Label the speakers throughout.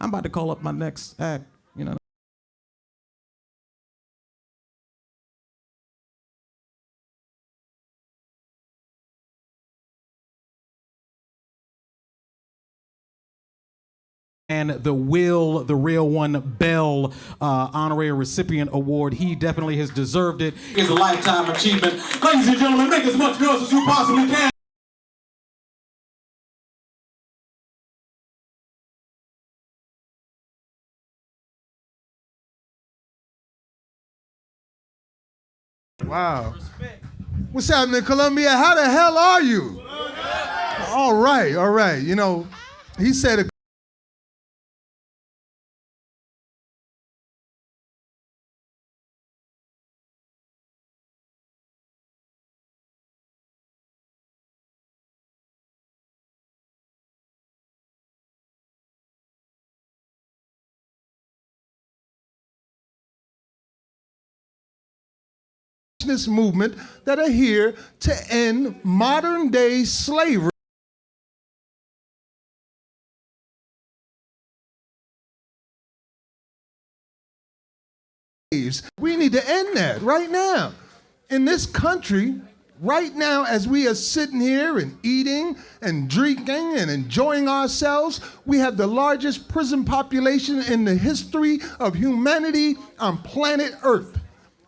Speaker 1: I'm about to call up my next act, you know. And the Real One Bell Honorary Recipient Award. He definitely has deserved it. It's a lifetime achievement. Ladies and gentlemen, make as much noise as you possibly can.
Speaker 2: Wow. What's happening, Columbia? How the hell are you? All right, all right. You know, he said a movement that are here to end modern day slavery. We need to end that right now. In this country, right now, as we are sitting here and eating and drinking and enjoying ourselves, we have the largest prison population in the history of humanity on planet Earth.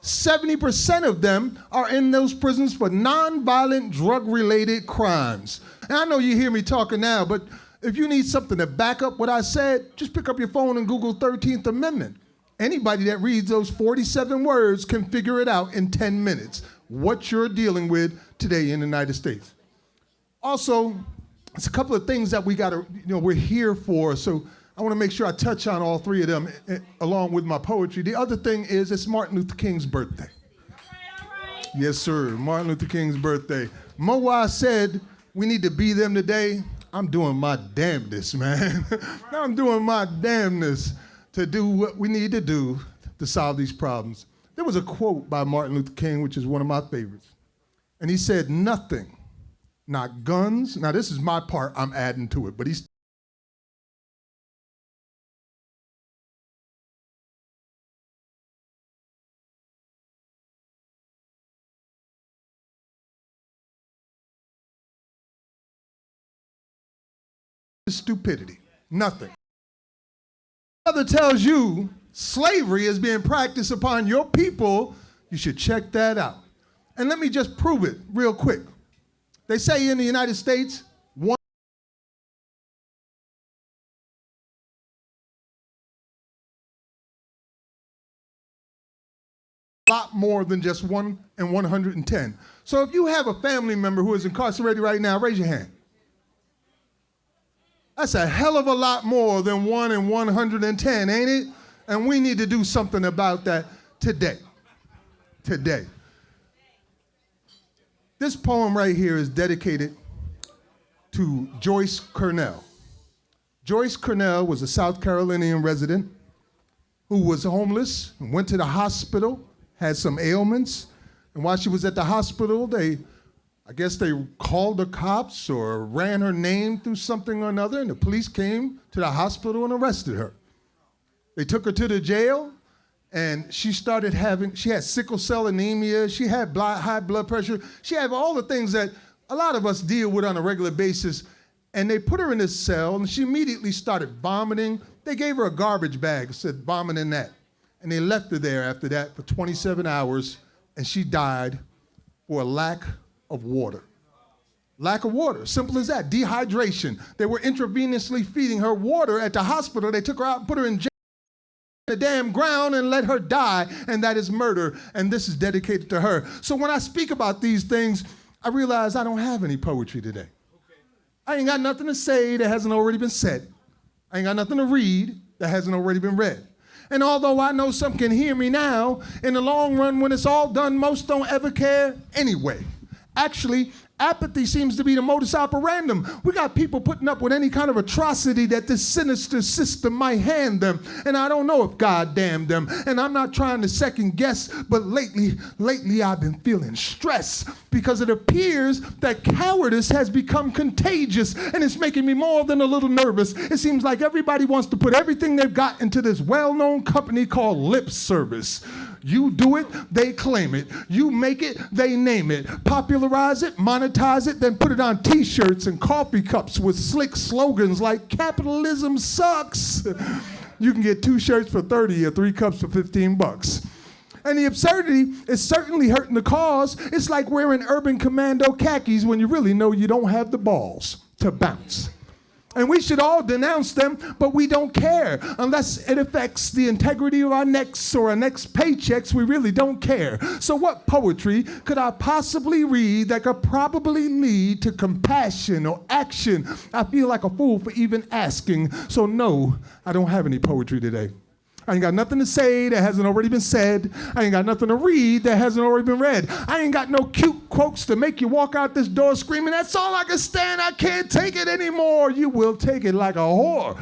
Speaker 2: 70% of them are in those prisons for nonviolent drug-related crimes. And I know you hear me talking now, but if you need something to back up what I said, just pick up your phone and Google 13th Amendment. Anybody that reads those 47 words can figure it out in 10 minutes, what you're dealing with today in the United States. Also, it's a couple of things that we gotta, we're here for, so I want to make sure I touch on all three of them along with my poetry. The other thing is it's Martin Luther King's birthday. All right. Yes, sir, Martin Luther King's birthday. Moa said we need to be them today. I'm doing my damnedest, man. I'm doing my damnedest to do what we need to do to solve these problems. There was a quote by Martin Luther King, which is one of my favorites. And he said, nothing, not guns. Now this is my part, I'm adding to it, but he's stupidity, nothing. Other tells you slavery is being practiced upon your people, you should check that out. And let me just prove it real quick. They say in the United States, a lot more than just 1 in 110. So if you have a family member who is incarcerated right now, raise your hand. That's a hell of a lot more than 1 in 110, ain't it? And we need to do something about that today. Today. This poem right here is dedicated to Joyce Cornell. Joyce Cornell was a South Carolinian resident who was homeless and went to the hospital, had some ailments, and while she was at the hospital, I guess they called the cops or ran her name through something or another, and the police came to the hospital and arrested her. They took her to the jail, and she had sickle cell anemia, she had high blood pressure, she had all the things that a lot of us deal with on a regular basis, and they put her in this cell, and she immediately started vomiting. They gave her a garbage bag, said vomit in that, and they left her there after that for 27 hours, and she died for a lack of water. Lack of water, simple as that, dehydration. They were intravenously feeding her water at the hospital. They took her out and put her in jail, the damn ground, and let her die, and that is murder, and this is dedicated to her. So when I speak about these things, I realize I don't have any poetry today. I ain't got nothing to say that hasn't already been said. I ain't got nothing to read that hasn't already been read. And although I know some can hear me now, in the long run, when it's all done, most don't ever care anyway. Actually, apathy seems to be the modus operandum. We got people putting up with any kind of atrocity that this sinister system might hand them. And I don't know if God damned them. And I'm not trying to second guess, but lately I've been feeling stress because it appears that cowardice has become contagious and it's making me more than a little nervous. It seems like everybody wants to put everything they've got into this well-known company called lip service. You do it, they claim it. You make it, they name it. Popularize it, monetize it, then put it on t-shirts and coffee cups with slick slogans like capitalism sucks. You can get 2 shirts for 30 or 3 cups for 15 bucks. And the absurdity is certainly hurting the cause. It's like wearing Urban Commando khakis when you really know you don't have the balls to bounce. And we should all denounce them, but we don't care. Unless it affects the integrity of our necks or our next paychecks, we really don't care. So what poetry could I possibly read that could probably lead to compassion or action? I feel like a fool for even asking. So no, I don't have any poetry today. I ain't got nothing to say that hasn't already been said. I ain't got nothing to read that hasn't already been read. I ain't got no cute quotes to make you walk out this door screaming, that's all I can stand, I can't take it anymore. You will take it like a whore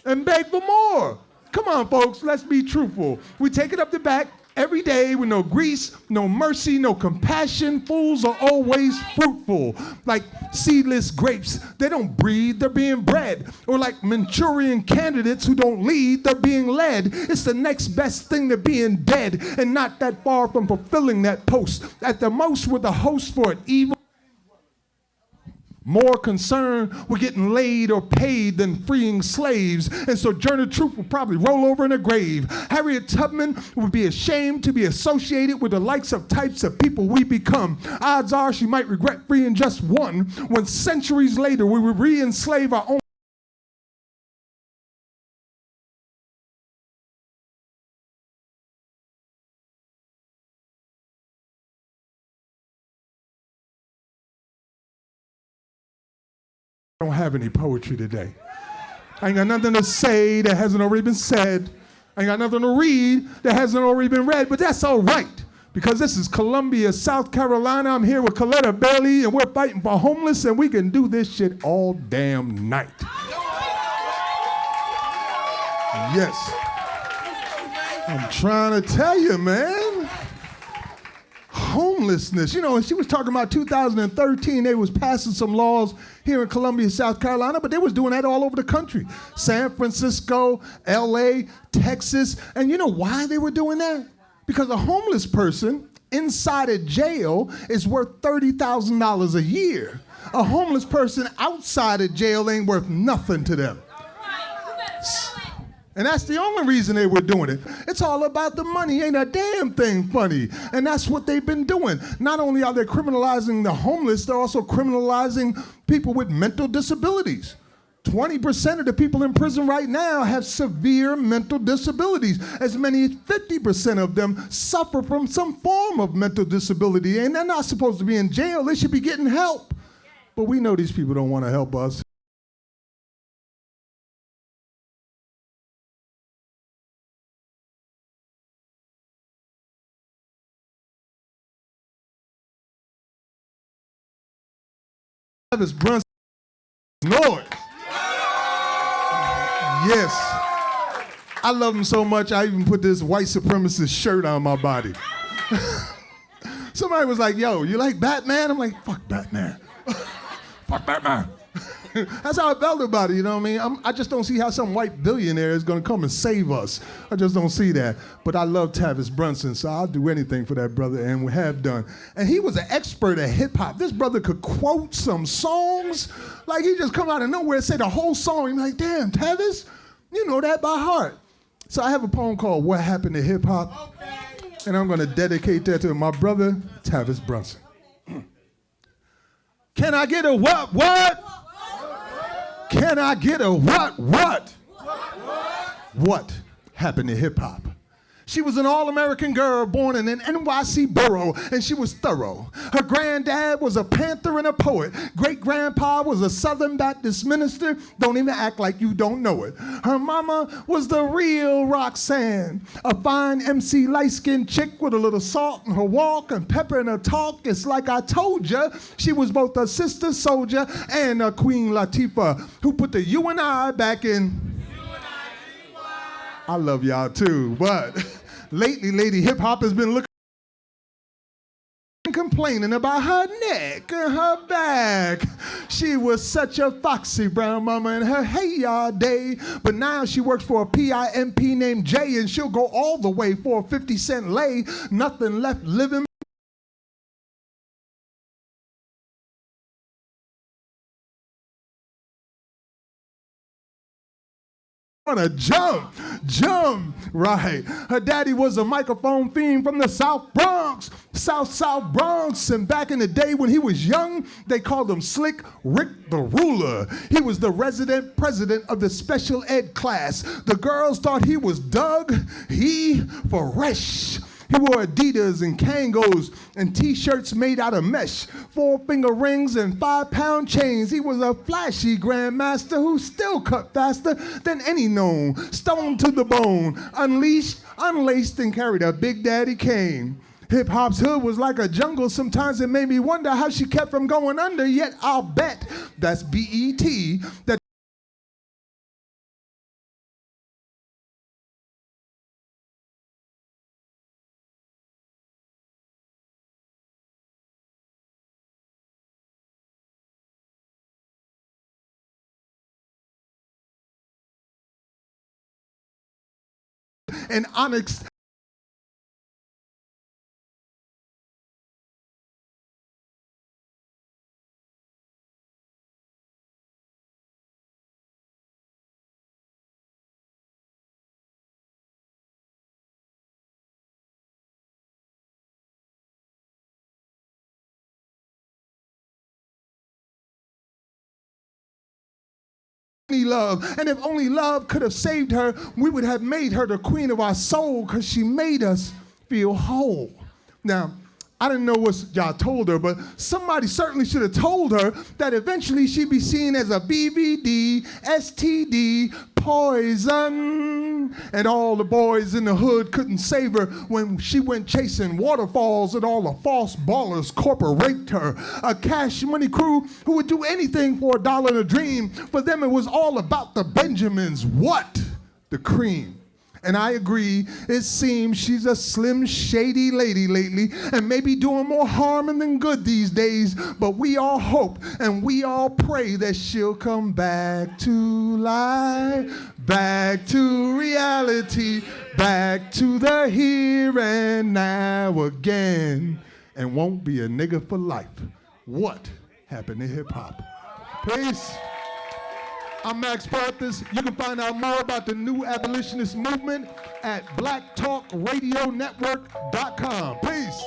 Speaker 2: and beg for more. Come on, folks, let's be truthful. We take it up the back every day with no grease, no mercy, no compassion. Fools are always fruitful. Like seedless grapes, they don't breed, they're being bred. Or like Manchurian candidates who don't lead, they're being led. It's the next best thing to being dead and not that far from fulfilling that post. At the most, we're the host for an evil. More concerned with getting laid or paid than freeing slaves. And Sojourner Truth will probably roll over in a grave. Harriet Tubman would be ashamed to be associated with the likes of types of people we become. Odds are she might regret freeing just one when centuries later we would re-enslave our own. I don't have any poetry today. I ain't got nothing to say that hasn't already been said. I ain't got nothing to read that hasn't already been read, but that's all right, because this is Columbia, South Carolina. I'm here with Coletta Bailey, and we're fighting for homeless, and we can do this shit all damn night. Yes. I'm trying to tell you, man. Homelessness. You know, she was talking about 2013, they was passing some laws here in Columbia, South Carolina, but they was doing that all over the country. San Francisco, LA, Texas. And you know why they were doing that? Because a homeless person inside a jail is worth $30,000 a year. A homeless person outside of jail ain't worth nothing to them. And that's the only reason they were doing it. It's all about the money. Ain't a damn thing funny. And that's what they've been doing. Not only are they criminalizing the homeless, they're also criminalizing people with mental disabilities. 20% of the people in prison right now have severe mental disabilities. As many as 50% of them suffer from some form of mental disability. And they're not supposed to be in jail. They should be getting help. But we know these people don't want to help us. Travis Brunson noise. Yes. I love him so much, I even put this white supremacist shirt on my body. Somebody was like, yo, you like Batman? I'm like, fuck Batman. Fuck Batman. That's how I felt about it, you know what I mean? I just don't see how some white billionaire is gonna come and save us. I just don't see that. But I love Travis Brunson, so I'll do anything for that brother, and we have done. And he was an expert at hip hop. This brother could quote some songs, like he just come out of nowhere and say the whole song. You're like, damn, Travis, you know that by heart. So I have a poem called What Happened to Hip Hop, and I'm gonna dedicate that to my brother, Travis Brunson. Can I get a what? Can I get a what? What happened to hip hop? She was an all-American girl born in an NYC borough, and she was thorough. Her granddad was a Panther and a poet. Great-grandpa was a Southern Baptist minister. Don't even act like you don't know it. Her mama was the real Roxanne, a fine MC light-skinned chick with a little salt in her walk and pepper in her talk. It's like I told ya, she was both a sister soldier and a Queen Latifah who put the you and I back in. I love y'all too, but lately Lady Hip Hop has been looking complaining about her neck and her back. She was such a foxy brown mama in her hey ya day, but now she works for a PIMP named Jay, and she'll go all the way for a 50-cent lay. Nothing left living. Wanna jump, right. Her daddy was a microphone fiend from the South Bronx, South Bronx, and back in the day when he was young, they called him Slick Rick the Ruler. He was the resident president of the special ed class. The girls thought he was Doug Fresh. He wore Adidas and Kangos and t-shirts made out of mesh, 4-finger rings and 5-pound chains. He was a flashy grandmaster who still cut faster than any known, stoned to the bone, unleashed, unlaced, and carried a Big Daddy cane. Hip Hop's hood was like a jungle. Sometimes it made me wonder how she kept from going under, yet I'll bet that's BET that and Onyx. Love, and if only love could have saved her, we would have made her the queen of our soul, because she made us feel whole. Now, I didn't know what y'all told her, but somebody certainly should have told her that eventually she'd be seen as a BVD, STD, poison. And all the boys in the hood couldn't save her when she went chasing waterfalls and all the false ballers corporate raped her. A cash money crew who would do anything for $1 and a dream. For them it was all about the Benjamins. What? The cream. And I agree, it seems she's a slim, shady lady lately and maybe doing more harm than good these days, but we all hope and we all pray that she'll come back to life, back to reality, back to the here and now again, and won't be a nigga for life. What happened to hip hop? Peace. I'm Max Parthas. You can find out more about the new abolitionist movement at blacktalkradionetwork.com. Peace.